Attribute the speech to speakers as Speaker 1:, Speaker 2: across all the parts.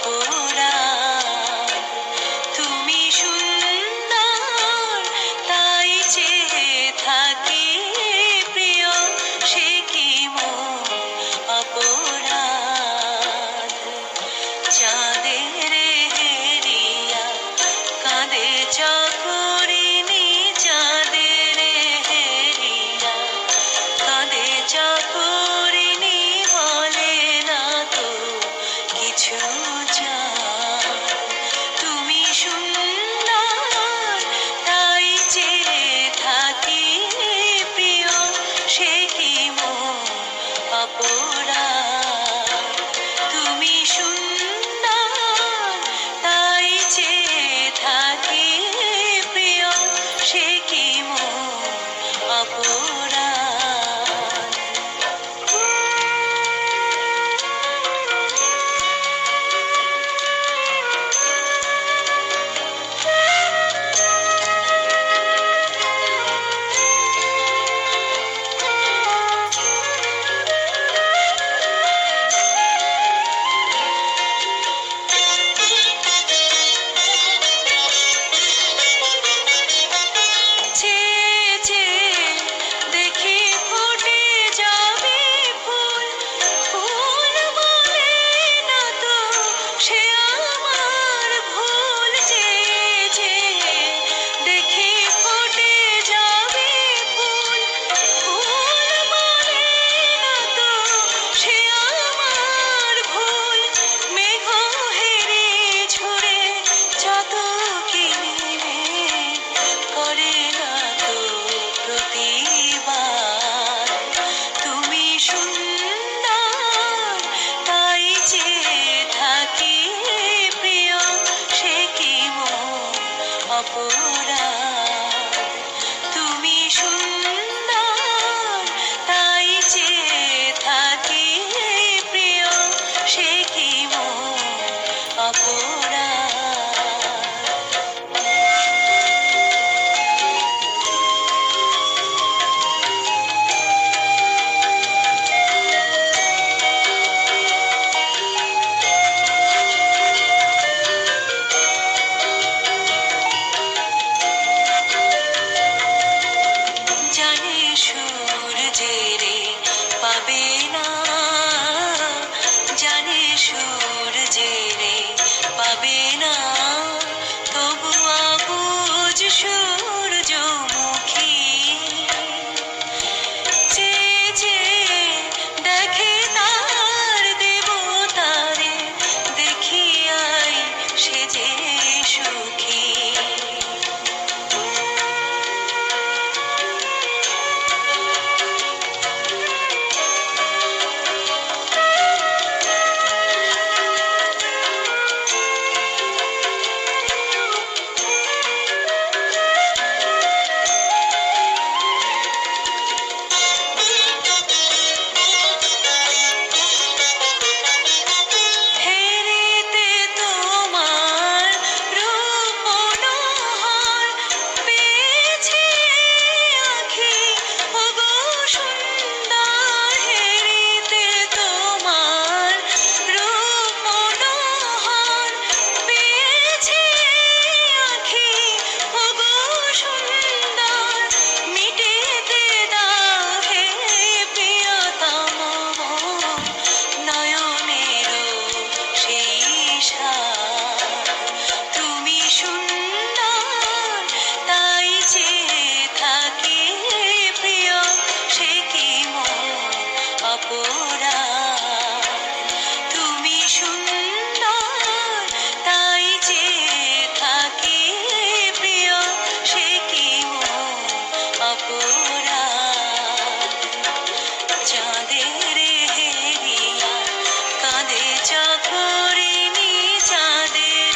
Speaker 1: অপরাধ। তুমি সুন্দর তাই চেয়ে থাকি প্রিয়, সে কি মোর অপরাধ। চাঁদের হেরিয়া কাঁদে চাকরিনী, চাঁদের হেরিয়া কাঁদে চাকরিনী, বলে না তো কিছু চায়। তুমি সুন্দর তাই চেয়ে থাকি প্রিয়, সে কি মোর অপরাধ। তুমি সুন্দর তাই চেয়ে থাকি প্রিয়, সে কি মোর অপরাধ। দেখি ফুটে যাবে ফুল, ফুল বলে না তো সে আমার ভুল। দেখি ফুটে যাবে ফুল, ফুল বলে না তো সে আমার ভুল। মেঘ হেরে ঝরে যত কিনে করে না তো প্রতিবাদ। তুমি সুন্দর তাই চেয়ে থাকি প্রিয়, সে কি মোর অপরাধ। তুমি সুন্দর তাই চেয়ে থাকি প্রিয়, সে কি মোর অপরাধ। জানে সূর্যেরে পাবে না, জানে সূর্যেরে পাবে না, তবু আবুজ সূর্যমুখী চেয়ে চেয়ে দেখে তার দেবতারে, দেখিয়াই সে যে সুখী। হেরিতে তোমার রূপ মনোহর, পেয়েছে আঁখি ওগো সুন্দর। হেরিতে তোমার রূপ মনোহর, পেয়েছে আঁখি ওগো সুন্দর। মিটিতে দাও হে প্রিয়তম নয়নেরও সেই সার। তুমি সুন্দর তাই চেয়ে থাকি প্রিয়, সে কি মোর অপরাধ। তুমি সুন্দর তাই চেয়ে থাকি প্রিয়, সে কি মোর অপরাধ। চাঁদের হেরিয়া কাঁদে চাকরিনী, চাঁদের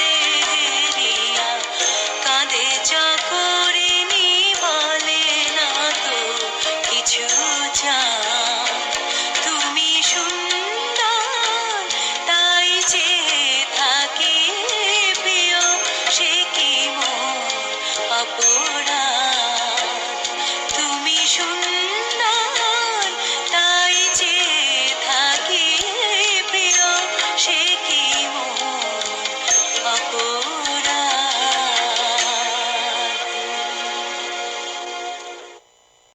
Speaker 1: হেরিয়া কাঁদে চাকরিনী, বলে না তো কিছু চায়। তুমি সুন্দর তাই চেয়ে থাকি প্রিয়, সে কি মোর অপরাধ।